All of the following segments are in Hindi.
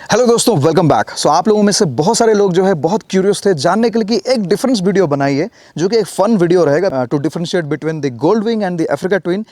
हेलो दोस्तों, वेलकम बैक। आप लोगों में से बहुत सारे लोग जो है बहुत क्यूरियस थे जानने के लिए कि एक डिफरेंस वीडियो बनाई है जो कि एक फन वीडियो रहेगा to differentiate between the Gold Wing and the Africa Twin.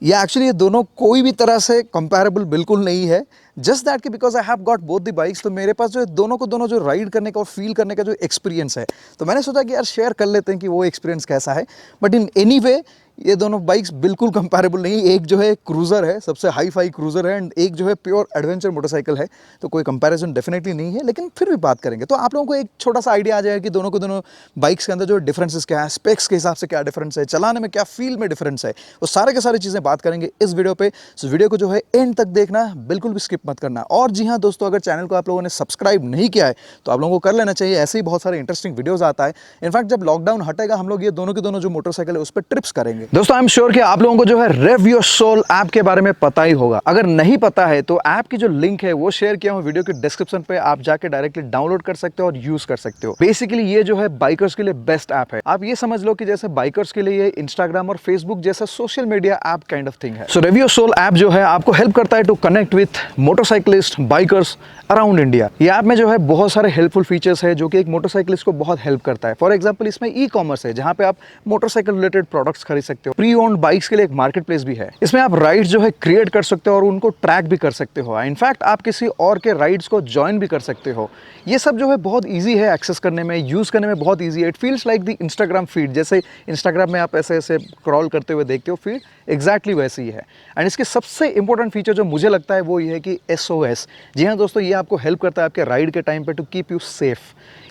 या एक्चुअली ये दोनों कोई भी तरह से कंपैरेबल बिल्कुल नहीं है। जस्ट दैट कि because I have got both the bikes, तो मेरे पास जो है दोनों को दोनों जो राइड करने का और फील करने का जो एक्सपीरियंस है, तो मैंने सोचा कि यार शेयर कर लेते हैं कि वो एक्सपीरियंस कैसा है। बट इन एनी वे ये दोनों बाइक्स बिल्कुल कंपैरेबल नहीं। एक जो है क्रूज़र है, सबसे हाई फाई क्रूज़र है, एंड एक जो है प्योर एडवेंचर मोटरसाइकिल है। तो कोई कंपैरिजन डेफिनेटली नहीं है, लेकिन फिर भी बात करेंगे तो आप लोगों को एक छोटा सा आइडिया आ जाएगा कि दोनों को दोनों बाइक्स के अंदर जो डिफरेंसेस क्या है, स्पेक्स के हिसाब से क्या डिफरेंस है, चलाने में क्या फील में डिफरेंस है, वो सारे के सारी चीज़ें बात करेंगे इस वीडियो पे। सो वीडियो को जो है एंड तक देखना, बिल्कुल भी स्किप मत करना। और जी हाँ दोस्तों, अगर चैनल को आप लोगों ने सब्सक्राइब नहीं किया है तो आप लोगों को कर लेना चाहिए। ऐसे ही बहुत सारे इंटरेस्टिंग वीडियोस आता है। इनफैक्ट जब लॉकडाउन हटेगा हम लोग ये दोनों के दोनों जो मोटरसाइकिल है उस पर ट्रिप्स करेंगे। दोस्तों आई एम श्योर कि आप लोगों को जो है रेव योर सोल ऐप के बारे में पता ही होगा। अगर नहीं पता है तो ऐप की जो लिंक है वो शेयर किया हूं वीडियो के डिस्क्रिप्शन पे, आप जाके डायरेक्टली डाउनलोड कर सकते हो और यूज कर सकते हो। बेसिकली ये जो है बाइकर्स के लिए बेस्ट ऐप है। आप ये समझ लो कि जैसे बाइकर्स के लिए इंस्टाग्राम और फेसबुक जैसा social media app kind of thing है। So Rev Your Soul app जो है आपको हेल्प करता है to connect with motorcyclist, bikers around India. ये ऐप में जो है बहुत सारे हेल्पफुल फीचर्स है जो कि एक मोटरसाइकिलिस्ट को बहुत हेल्प करता है। फॉर एग्जांपल इसमें ई कॉमर्स है जहां पे आप मोटरसाइकिल रिलेटेड प्रोडक्ट्स खरीद सकते हो। प्री ओन्ड बाइक्स के लिए एक मार्केट प्लेस भी है। इसमें आप राइड्स जो है क्रिएट कर सकते हो और उनको ट्रैक भी कर सकते हो। इनफैक्ट आप किसी और के राइड्स को ज्वाइन भी कर सकते हो। ये सब जो है बहुत ईजी है एक्सेस करने में, यूज करने में बहुत ईजी है। It feels like the Instagram feed. जैसे इंस्टाग्राम में आप ऐसे ऐसे क्रॉल करते हुए देखते हो फीड, एग्जैक्टली वैसे ही है। एंड इसके सबसे इंपॉर्टेंट फीचर जो मुझे लगता है वो ये है कि SOS। जी हाँ दोस्तों, ये आपको हेल्प करता है आपके राइड के टाइम पे टू कीप यू सेफ।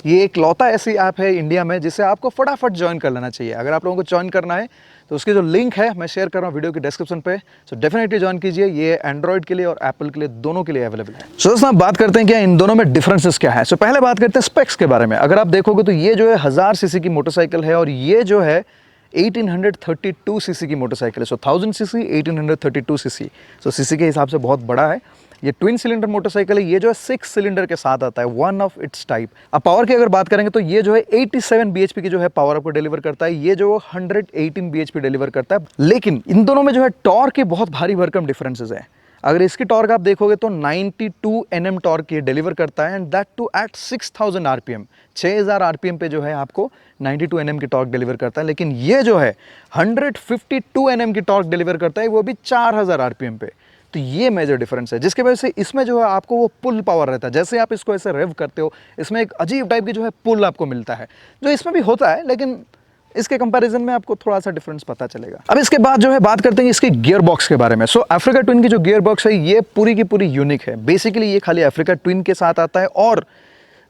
ये एक लौता ऐसी ऐप है इंडिया में जिसे आपको फटाफट ज्वाइन कर लेना चाहिए। अगर आप लोगों को ज्वाइन करना है तो उसकी जो लिंक है मैं शेयर कर रहा हूँ वीडियो के डिस्क्रिप्शन पे। सो डेफिनेटली ज्वाइन कीजिए। ये एंड्रॉइड के लिए और एप्पल के लिए दोनों के लिए अवेलेबल है। सो दोस्तों बात करते हैं कि इन दोनों में डिफरेंसेस क्या है। सो पहले बात करते हैं स्पेक्स के बारे में। अगर आप देखोगे तो ये जो है 1000 सीसी की मोटरसाइकिल है और ये जो है 1832 सीसी की मोटरसाइकिल है। सो 1000 सीसी 1832 सीसी, सो सीसी के हिसाब से बहुत बड़ा है। ये ट्विन सिलेंडर मोटरसाइकिल है। ये जो है 6 सिलेंडर के साथ आता है, वन ऑफ इट्स टाइप। अब पावर की अगर बात करेंगे तो ये जो है 87 bhp की जो है पावर आपको डिलीवर करता है। ये जो 118 bhp डिलीवर करता है। लेकिन इन दोनों में जो है टॉर्क के बहुत भारी भरकम डिफरेंसेस है। अगर इसकी टॉर्क आप देखोगे तो 92 Nm टॉर्क ये डिलीवर करता है, and that too at 6000 RPM। 6000 RPM पे जो है आपको 92 Nm की टॉर्क डिलीवर करता है। लेकिन ये जो है 152 Nm की टॉर्क डिलीवर करता है, वो भी 4000 RPM पे। तो ये मेजर डिफरेंस है जिसकी वजह से इसमें जो है आपको वो पुल पावर रहता है। जैसे आप इसको ऐसे रेव करते हो, इसमें एक अजीब टाइप की जो है पुल आपको मिलता है, जो इसमें भी होता है, लेकिन इसके कंपैरिजन में आपको थोड़ा सा डिफरेंस पता चलेगा। अब इसके बाद जो है बात करते हैं इसके गियर बॉक्स के बारे में। सो अफ्रीका ट्विन की जो गियर बॉक्स है ये पूरी की पूरी यूनिक है। बेसिकली ये खाली अफ्रीका ट्विन के साथ आता है, और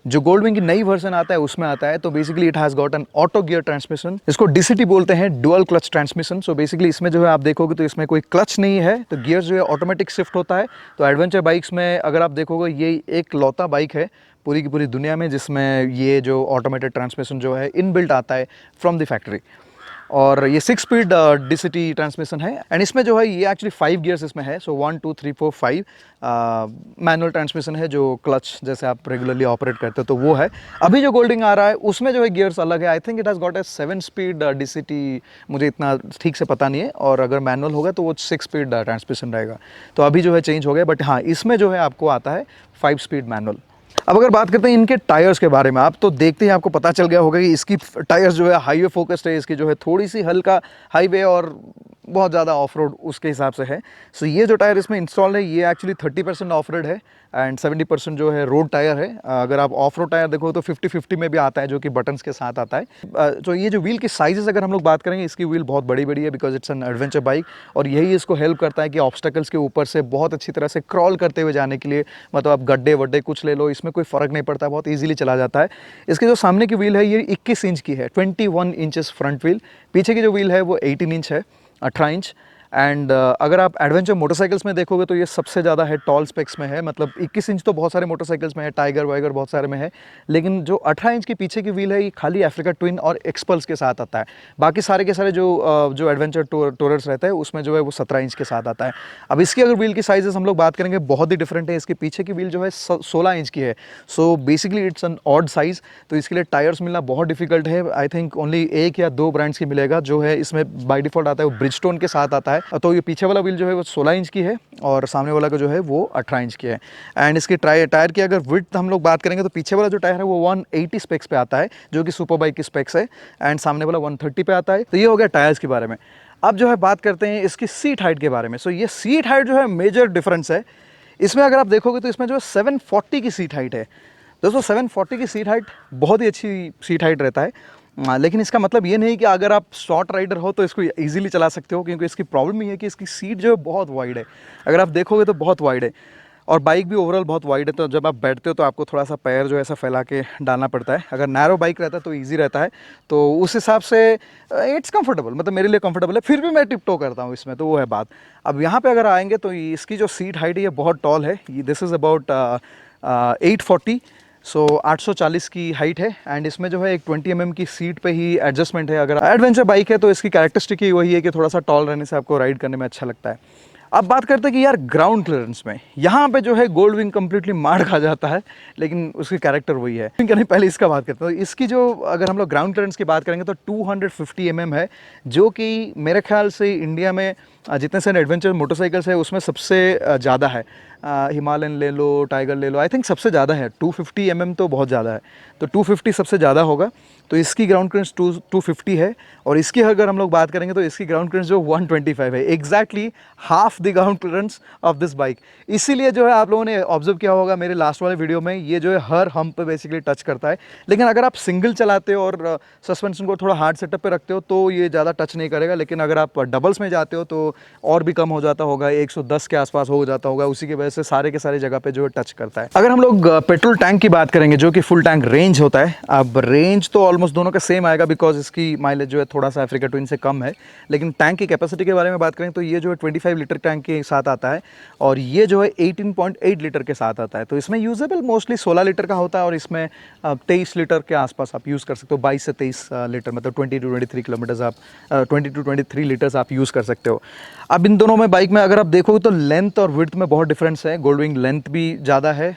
जो गोल्ड विंग की नई वर्जन आता है उसमें आता है। तो basically it has got an auto gear transmission. इसको DCT बोलते हैं, dual clutch transmission. So basically इसमें जो है आप देखोगे तो इसमें कोई क्लच नहीं है, तो गियर जो है ऑटोमेटिक शिफ्ट होता है। तो एडवेंचर बाइक्स में अगर आप देखोगे ये एक लौता बाइक है पूरी की पूरी दुनिया में जिसमें ये जो ऑटोमेटेड ट्रांसमिशन जो है इनबिल्ट आता है फ्रॉम द फैक्ट्री। और ये 6 स्पीड DCT ट्रांसमिशन है। एंड इसमें जो है ये एक्चुअली 5 गियर्स इसमें है। सो 1 2 3 4 5 मैनुअल ट्रांसमिशन है, जो क्लच जैसे आप रेगुलरली ऑपरेट करते हो तो वो है। अभी जो गोल्डिंग आ रहा है उसमें जो है गियर्स अलग है। I think it has got a 7 speed DCT, मुझे इतना ठीक से पता नहीं है। और अगर मैनुअल होगा तो वो 6 स्पीड ट्रांसमिशन रहेगा। तो अभी जो है चेंज हो गया, बट हाँ इसमें जो है आपको आता है 5 स्पीड मैनुअल। अब अगर बात करते हैं इनके टायर्स के बारे में, आप तो देखते हैं आपको पता चल गया होगा कि इसकी टायर्स जो है हाईवे फोकस्ड है। इसकी जो है थोड़ी सी हल्का हाईवे और बहुत ज़्यादा ऑफ रोड उसके हिसाब से है। सो ये जो टायर इसमें इंस्टॉल है ये एक्चुअली 30% ऑफ रोड है एंड 70% जो है रोड टायर है। अगर आप ऑफ रोड टायर देखो तो 50-50 में भी आता है, जो कि बटन्स के साथ आता है। तो ये जो व्हील की साइजेस अगर हम लोग बात करेंगे, इसकी व्हील बहुत बड़ी बड़ी है because it's an adventure bike. और यही इसको हेल्प करता है कि ऑब्स्टेकल्स के ऊपर से बहुत अच्छी तरह से क्रॉल करते हुए जाने के लिए, मतलब आप गड्ढे वड्ढे कुछ ले लो, इसमें कोई फ़र्क नहीं पड़ता, बहुत ईजिली चला जाता है। इसकी जो सामने की व्हील है ये 21 इंच की है, 21 इंचेस फ्रंट व्हील। पीछे की जो व्हील है वो 18 इंच है, 18 इंच। एंड अगर आप एडवेंचर मोटरसाइकिल्स में देखोगे तो ये सबसे ज़्यादा है टॉल स्पेक्स में है। मतलब 21 इंच तो बहुत सारे मोटरसाइकिल्स में है, टाइगर वाइगर बहुत सारे में है, लेकिन जो 18 इंच की पीछे की व्हील है ये खाली अफ्रीका ट्विन और एक्सपल्स के साथ आता है। बाकी सारे के सारे जो एडवेंचर टूरर्स रहते हैं उसमें जो है वो 17 इंच के साथ आता है। अब इसकी अगर व्हील की साइजेस हम लोग बात करेंगे बहुत ही डिफरेंट है। इसके पीछे की व्हील जो है 16 इंच की है। So basically it's an odd size. तो इसके लिए टायर्स मिलना बहुत डिफिकल्ट है। आई थिंक ओनली 1 या 2 ब्रांड्स की मिलेगा। जो है इसमें बाई डिफ़ॉल्ट आता है वो ब्रिजस्टोन के साथ आता है, है। तो ये पीछे वाला व्हील जो है वो 16 इंच की है और सामने वाला का जो है वो 18 इंच की है। एंड इसकी टायर की अगर विड्थ हम लोग बात करेंगे तो पीछे वाला जो टायर है वो 180 स्पेक्स पे आता है, जो कि सुपर बाइक की स्पेक्स है, एंड सामने वाला 130 पे आता है। तो ये हो गया टायर्स के बारे में। अब जो है बात करते हैं इसकी सीट हाइट के बारे में। सो ये सीट हाइट जो है मेजर डिफरेंस है इसमें। अगर आप देखोगे तो इसमें जो है 740 की सीट हाइट है। दोस्तों 740 की सीट हाइट बहुत ही अच्छी सीट हाइट रहता है, लेकिन इसका मतलब ये नहीं कि अगर आप शॉर्ट राइडर हो तो इसको इजीली चला सकते हो, क्योंकि इसकी प्रॉब्लम ये है कि इसकी सीट जो है बहुत वाइड है। अगर आप देखोगे तो बहुत वाइड है, और बाइक भी ओवरऑल बहुत वाइड है। तो जब आप बैठते हो तो आपको थोड़ा सा पैर जो है ऐसा फैला के डालना पड़ता है। अगर नैरो बाइक रहता है तो ईजी रहता है। तो उस हिसाब से इट्स कंफर्टेबल, मतलब मेरे लिए कंफर्टेबल है। फिर भी मैं टिप टो करता हूँ इसमें, तो वो है बात। अब यहाँ पे अगर आएंगे तो इसकी जो सीट हाइट है ये बहुत टॉल है। दिस इज़ अबाउट 840, सो 840 की हाइट है। एंड इसमें जो है एक 20 mm की सीट पे ही एडजस्टमेंट है। अगर एडवेंचर बाइक है तो इसकी कैरेक्टरिस्टिक ही वही है कि थोड़ा सा टॉल रहने से आपको राइड करने में अच्छा लगता है। अब बात करते हैं कि यार ग्राउंड क्लियरेंस में यहाँ पे जो है गोल्ड विंग कंप्लीटली मार खा जाता है, लेकिन उसकी कैरेक्टर वही है। पहले इसका बात करते हैं। तो इसकी जो अगर हम लोग ग्राउंड क्लियरेंस की बात करेंगे तो 250 mm है, जो कि मेरे ख्याल से इंडिया में जितने सारे एडवेंचर मोटरसाइकिल्स है उसमें सबसे ज़्यादा है। हिमालयन ले लो, टाइगर ले लो, आई थिंक सबसे ज़्यादा है। 250 mm तो बहुत ज़्यादा है, तो 250 सबसे ज़्यादा होगा। तो इसकी ग्राउंड क्लियरेंस 250 है, और इसकी अगर हम लोग बात करेंगे तो इसकी ग्राउंड क्लियरेंस जो 125 है, exactly half the ground clearance of this bike. इसीलिए जो है आप लोगों ने ऑब्जर्व किया होगा मेरे लास्ट वाले वीडियो में, ये जो है हर हम्प पे बेसिकली टच करता है। लेकिन अगर आप सिंगल चलाते हो और सस्पेंशन को थोड़ा हार्ड सेटअप पे रखते हो तो ये ज़्यादा टच नहीं करेगा। लेकिन अगर आप डबल्स में जाते हो तो और भी कम हो जाता होगा, 110 के आसपास हो जाता होगा। उसी की वजह से सारे के सारे जगह पे जो है टच करता है। अगर हम लोग पेट्रोल टैंक की बात करेंगे, जो कि फुल टैंक रेंज होता है, अब रेंज तो ऑलमोस्ट दोनों का सेम आएगा, बिकॉज इसकी माइलेज जो है थोड़ा सा अफ्रीका ट्विन से कम है। लेकिन टैंक की कैपेसिटी के बारे में बात करें तो ये जो है 25 लीटर टैंक के साथ आता है, और ये जो है 18.8 लीटर के साथ आता है। तो इसमें यूजेबल मोस्टली 16 लीटर का होता है, और इसमें 23 लीटर के आसपास आप यूज़ कर सकते हो। 22 से 23 लीटर, मतलब 20 to 23 किलोमीटर्स आप 20 to 23 लीटर्स आप यूज़ कर सकते हो। अब इन दोनों में बाइक में अगर आप देखोगे तो लेंथ और विड्थ में बहुत डिफरेंस है। गोल्डविंग लेंथ भी ज़्यादा है,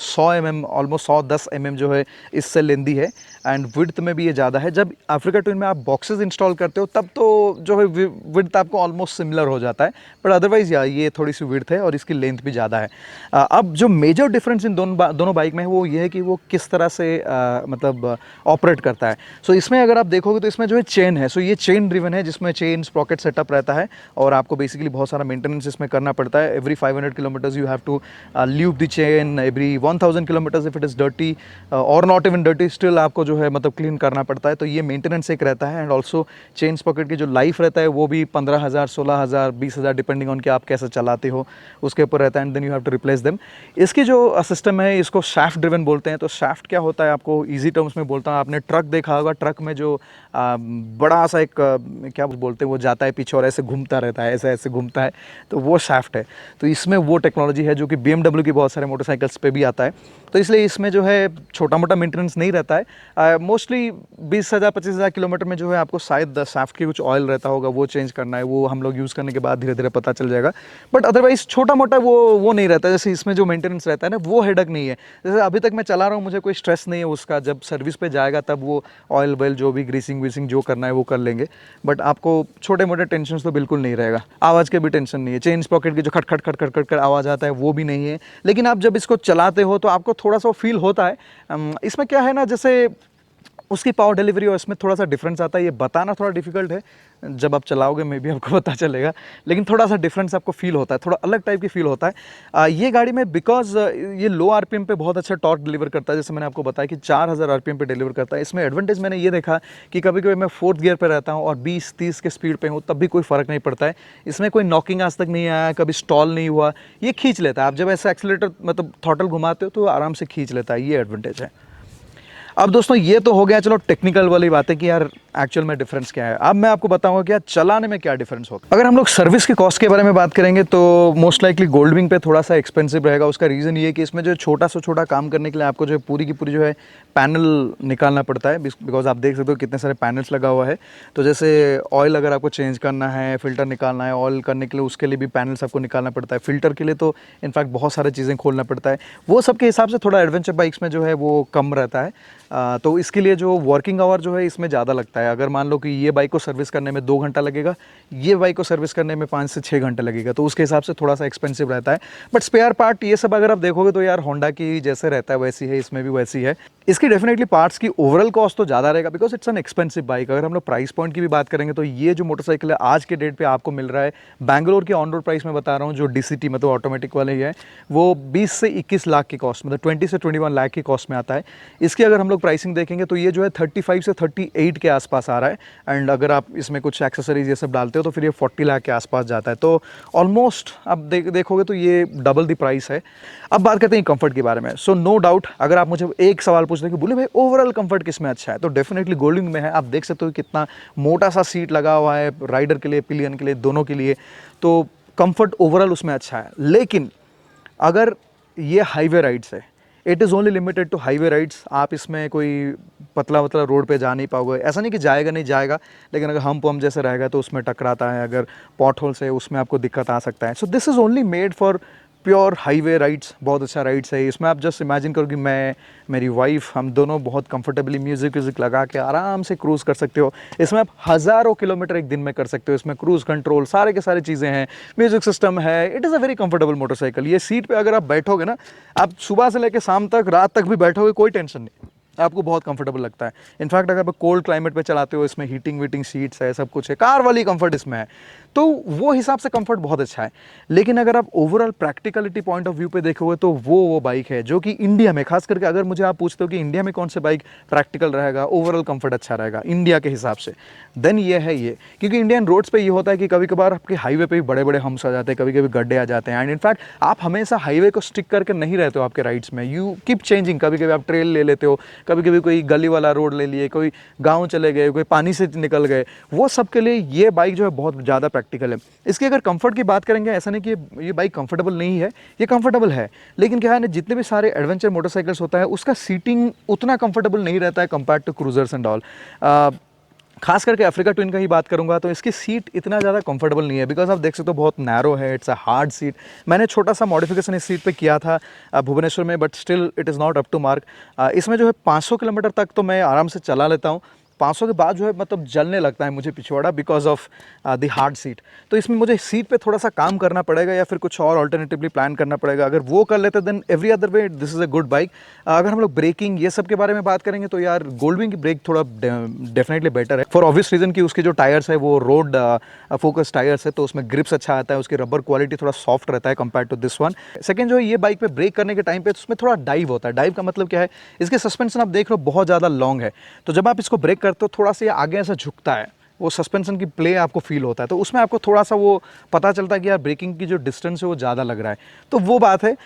100 mm, ऑलमोस्ट 110 mm जो है इससे लेंदी है, एंड विड्थ में भी ये ज़्यादा है। जब अफ्रीका ट्विन में आप बॉक्सेस इंस्टॉल करते हो तब तो जो है विड्थ आपको ऑलमोस्ट सिमिलर हो जाता है, बट अदरवाइज़ ये थोड़ी सी विड्थ है और इसकी लेंथ भी ज़्यादा है। अब जो मेजर डिफरेंस इन दोनों बाइक में है वो ये है कि वो किस तरह से मतलब ऑपरेट करता है। सो इसमें अगर आप देखोगे तो इसमें जो है चेन है, सो ये चेन ड्रिवन है, जिसमें चेन स्प्रॉकेट सेटअप रहता है, और आपको बेसिकली बहुत सारा मेंटेनेंस इसमें करना पड़ता है। Every 500 kilometres you have to lube the chain, every 1000 kilometres if it is dirty or not even dirty still आपको जो है मतलब क्लीन करना पड़ता है। तो ये मेंटेनेंस एक रहता है, एंड ऑल्सो चेन स्प्रॉकेट की जो लाइफ रहता है वो भी 15,000, 16,000, 20,000 डिपेंडिंग ऑन कि आप कैसे चलाते हो उसके ऊपर रहता है, and then you have to replace them. इसकी जो सिस्टम है इसको शाफ्ट ड्रिवन बोलते हैं। तो शाफ्ट क्या होता है, आपको ईजी टर्म्स में बोलता हूँ, आपने ट्रक देखा होगा, ट्रक में जो बड़ा सा एक क्या बोलते हैं वो जाता है पीछे और ऐसे घूमता रहता है, ऐसे ऐसे घूमता है, तो वो शाफ्ट है। तो इसमें वो टेक्नोलॉजी है जो कि BMW की बहुत सारे मोटरसाइकिल्स पे भी आता है। तो इसलिए इसमें जो है छोटा मोटा मेंटेनेंस नहीं रहता है। मोस्टली 20,000 25,000 किलोमीटर में जो है आपको शायद शाफ्ट की कुछ ऑयल रहता होगा, वो चेंज करना है, वो हम लोग यूज़ करने के बाद धीरे धीरे पता चल जाएगा। बट अदरवाइज छोटा मोटा वो नहीं रहता। जैसे इसमें जो मेंटेनेंस रहता है ना, वो हेडक नहीं है। जैसे अभी तक मैं चला रहा हूँ, मुझे कोई स्ट्रेस नहीं है उसका। जब सर्विस पे जाएगा तब वो ऑयल वेल जो भी ग्रीसिंग वीसिंग जो करना है वो कर लेंगे, बट आपको छोटे मोटे टेंशन तो बिल्कुल नहीं रहेगा। आवाज़ के भी टेंशन नहीं है, चेन पॉकेट की जो खट खट खट खट खट कर आवाज़ आता है वो भी नहीं है। लेकिन आप जब इसको चलाते हो तो आपको थोड़ा सा फील होता है। इसमें क्या है ना, जैसे उसकी पावर डिलीवरी और इसमें थोड़ा सा डिफरेंस आता है। ये बताना थोड़ा डिफिकल्ट है, जब आप चलाओगे मे भी आपको पता चलेगा, लेकिन थोड़ा सा डिफरेंस आपको फील होता है, थोड़ा अलग टाइप की फील होता है ये गाड़ी में, बिकॉज ये लो आरपीएम पे बहुत अच्छा टॉर्क डिलीवर करता है। जैसे मैंने आपको बताया कि 4000 आरपीएम पे डिलीवर करता है। इसमें एडवांटेज मैंने ये देखा कि कभी कभी मैं 4th गियर पे रहता हूँ और 20-30 के स्पीड पे हूँ, तब भी कोई फ़र्क नहीं पड़ता है। इसमें कोई नॉकिंग आज तक नहीं आया, कभी स्टॉल नहीं हुआ, ये खींच लेता है। आप जब ऐसा एक्सीलरेटर मतलब थ्रॉटल घुमाते हो तो आराम से खींच लेता है, ये एडवांटेज है। अब दोस्तों ये तो हो गया चलो टेक्निकल वाली बातें कि यार एक्चुअल में डिफरेंस क्या है। अब मैं आपको बताऊंगा कि यार चलाने में क्या डिफरेंस होता है। अगर हम लोग सर्विस की कॉस्ट के बारे में बात करेंगे तो मोस्ट लाइकली गोल्डविंग पे थोड़ा सा एक्सपेंसिव रहेगा। उसका रीज़न ये है कि इसमें जो छोटा से छोटा काम करने के लिए आपको जो है पूरी की पूरी जो है पैनल निकालना पड़ता है, बिकॉज आप देख सकते हो कितने सारे पैनल्स लगा हुआ है। तो जैसे ऑयल अगर आपको चेंज करना है, फिल्टर निकालना है, ऑयल करने के लिए उसके लिए भी पैनल्स आपको निकालना पड़ता है। फिल्टर के लिए तो इनफैक्ट बहुत सारी चीज़ें खोलना पड़ता है। वो सब के हिसाब से थोड़ा एडवेंचर बाइक्स में जो है वो कम रहता है। तो इसके लिए जो वर्किंग आवर जो है इसमें ज़्यादा लगता है। अगर मान लो कि ये बाइक को सर्विस करने में 2 घंटा लगेगा, ये बाइक को सर्विस करने में 5 से 6 घंटे लगेगा, तो उसके हिसाब से थोड़ा सा एक्सपेंसिव रहता है। बट स्पेयर पार्ट ये सब अगर आप देखोगे तो यार होंडा की जैसे रहता है वैसी है, इसमें भी वैसी है। इसकी डेफिनेटली पार्ट्स की ओवरऑल कॉस्ट तो ज़्यादा रहेगा because it's an expensive bike. अगर हम लोग प्राइस पॉइंट की भी बात करेंगे तो ये जो मोटरसाइकिल है आज के डेट पे आपको मिल रहा है बैंगलोर के ऑन रोड प्राइस में बता रहा हूँ, जो DCT मतलब ऑटोमेटिक वाले ही है, वो 20 से 21 लाख की कॉस्ट, मतलब 20 से 21 लाख की कॉस्ट में आता है। इसकी अगर हम लोग प्राइसिंग देखेंगे तो ये जो है 35 से 38 के आसपास आ रहा है। एंड अगर आप इसमें कुछ एक्सेसरीज ये सब डालते हो तो फिर ये 40 लाख के आसपास जाता है। तो ऑलमोस्ट आप देखोगे तो ये डबल द प्राइस है। अब बात करते हैं कंफर्ट के बारे में। सो नो डाउट अगर आप मुझे एक सवाल पूछ रहे हैं कि बोले भाई ओवरऑल कंफर्ट किस में अच्छा है, तो डेफिनेटली गोल्डविंग में है। आप देख सकते हो कितना मोटा सा सीट लगा हुआ है राइडर के लिए, पिलियन के लिए, दोनों के लिए। तो कंफर्ट ओवरऑल उसमें अच्छा है। लेकिन अगर ये हाईवे राइड्स है, it is only limited to highway rides. आप इसमें कोई पतला रोड पे जा नहीं पाओगे। ऐसा नहीं कि जाएगा नहीं जाएगा, लेकिन अगर हम जैसे रहेगा तो उसमें टकराता है, अगर पॉट होल्स है उसमें आपको दिक्कत आ सकता है। So this is only made for pure highway rides. बहुत अच्छा राइड्स है। इसमें आप जस्ट इमेजिन करो कि मैं, मेरी वाइफ, हम दोनों बहुत कंफर्टेबली म्यूज़िक लगा के आराम से क्रूज़ कर सकते हो। इसमें आप हज़ारों किलोमीटर एक दिन में कर सकते हो। इसमें क्रूज़ कंट्रोल सारे के सारे चीज़ें हैं, म्यूज़िक सिस्टम है। It is a very comfortable motorcycle. ये सीट पे अगर आप बैठोगे ना, आप सुबह से लेकर शाम तक, रात तक भी बैठोगे, कोई टेंशन नहीं, आपको बहुत कंफर्टेबल लगता है। इनफैक्ट अगर आप कोल्ड क्लाइमेट पे चलाते हो, इसमें हीटिंग वीटिंग सीट्स है, सब कुछ है, कार वाली कंफर्ट इसमें है, तो वो हिसाब से कंफर्ट बहुत अच्छा है। लेकिन अगर आप overall practicality point of view पे देखोगे तो वो बाइक है जो कि इंडिया में, खास करके अगर मुझे आप पूछते हो कि इंडिया में कौन से बाइक प्रैक्टिकल रहेगा, ओवरऑल कंफर्ट अच्छा रहेगा इंडिया के हिसाब से, देन ये है ये। क्योंकि इंडियन रोड्स पे ये होता है कि कभी कभार आपके हाईवे पे भी बड़े बड़े हम्स आ जाते हैं, कभी कभी गड्ढे आ जाते हैं। एंड इनफैक्ट आप हमेशा हाईवे को स्टिक करके नहीं रहते हो आपके राइड्स में, यू कीप चेंजिंग। कभी कभी आप ट्रेल ले लेते हो, कभी कभी कोई गली वाला रोड ले लिए, कोई गाँव चले गए, कोई पानी से निकल गए। वो सब के लिए ये बाइक जो है बहुत ज़्यादा प्रैक्टिकल है। इसकी अगर कंफर्ट की बात करेंगे, ऐसा नहीं कि ये बाइक कंफर्टेबल नहीं है, ये कंफर्टेबल है। लेकिन क्या है ना, जितने भी सारे एडवेंचर मोटरसाइकिल्स होता है उसका सीटिंग उतना कंफर्टेबल नहीं रहता है compared to cruisers and all. खास करके अफ्रीका ट्विन का ही बात करूंगा तो इसकी सीट इतना ज़्यादा कंफर्टेबल नहीं है, बिकॉज आप देख सकते हो बहुत नैरो है, इट्स अ हार्ड सीट। मैंने छोटा सा मॉडिफिकेशन इस सीट पे किया था भुवनेश्वर में, but still it is not up to mark. इसमें जो है 500 किलोमीटर तक तो मैं आराम से चला लेता हूँ। 500 के बाद जो है मतलब जलने लगता है मुझे पिछवाड़ा, because of the hard seat. तो इसमें मुझे सीट पे थोड़ा सा काम करना पड़ेगा या फिर कुछ और ऑल्टरनेटिवली प्लान करना पड़ेगा। अगर वो कर लेते then every other way this is a good bike. अगर हम लोग ब्रेकिंग ये सब के बारे में बात करेंगे तो यार गोल्डविंग की ब्रेक थोड़ा डेफिनेटली बेटर है, फॉर ऑब्वियस रीज़न कि उसके जो टायर्स है वो रोड फोकस टायर्स है, तो उसमें ग्रिप्स अच्छा आता है, उसकी रबर क्वालिटी थोड़ा सॉफ्ट रहता है compare to this one. Second जो है ये बाइक पे ब्रेक करने के टाइम पे उसमें थोड़ा डाइव होता है। डाइव का मतलब क्या है, इसके सस्पेंशन आप देख रहे हो बहुत ज़्यादा लॉन्ग है, तो जब आप इसको ब्रेक करते हो थोड़ा सा आगे ऐसा झुकता है, वो सस्पेंशन की प्ले आपको फील होता है, तो उसमें आपको थोड़ा सा वो पता चलता है कि यार ब्रेकिंग की जो डिस्टेंस है वो ज़्यादा लग रहा है, तो वो बात है।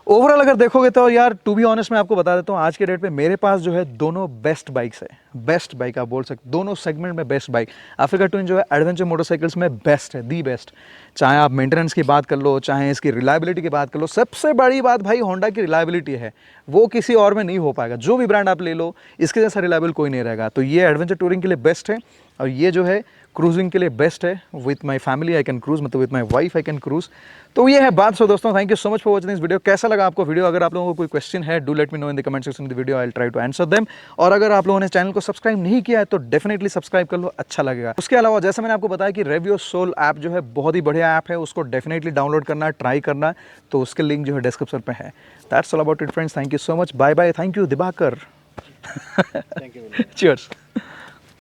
ओवरऑल अगर देखोगे तो यार टू बी ऑनेस्ट मैं आपको बता देता हूँ, आज के डेट पे मेरे पास जो है दोनों बेस्ट बाइक्स है। बेस्ट बाइक आप बोल सकते, दोनों सेगमेंट में बेस्ट बाइक। अफ्रीका ट्विन जो है एडवेंचर मोटरसाइकिल्स में बेस्ट है, दी बेस्ट। चाहे आप मेंटेनेंस की बात कर लो, चाहे इसकी रिलायबिलिटी की बात कर लो, सबसे बड़ी बात भाई होंडा की रिलायबिलिटी है, वो किसी और में नहीं हो पाएगा। जो भी ब्रांड आप ले लो इसके जैसा रिलायबल कोई नहीं रहेगा। तो ये एडवेंचर टूरिंग के लिए बेस्ट है, और ये जो है क्रूजिंग के लिए बेस्ट है। With my family I can cruise, मतलब with my wife I can cruise. तो ये है बात। सो दोस्तों thank you so much for watching this video. कैसा लगा आपको वीडियो? अगर आप लोगों को कोई क्वेश्चन है, do let me know in the comment section of the video, I will try to answer them. और अगर आप लोगों ने चैनल को सब्सक्राइब नहीं किया है तो डेफिनेटली सब्सक्राइब कर लो, अच्छा लगेगा। उसके अलावा जैसे मैंने आपको बताया कि रेव सोल ऐप जो है बहुत ही बढ़िया ऐप है, उसको डेफिनेटली डाउनलोड करना, ट्राई करना, तो उसके लिंक जो है डिस्क्रिप्शन पे है। That's all about it friends, thank you so much, bye bye, thank you Dibakar, cheers.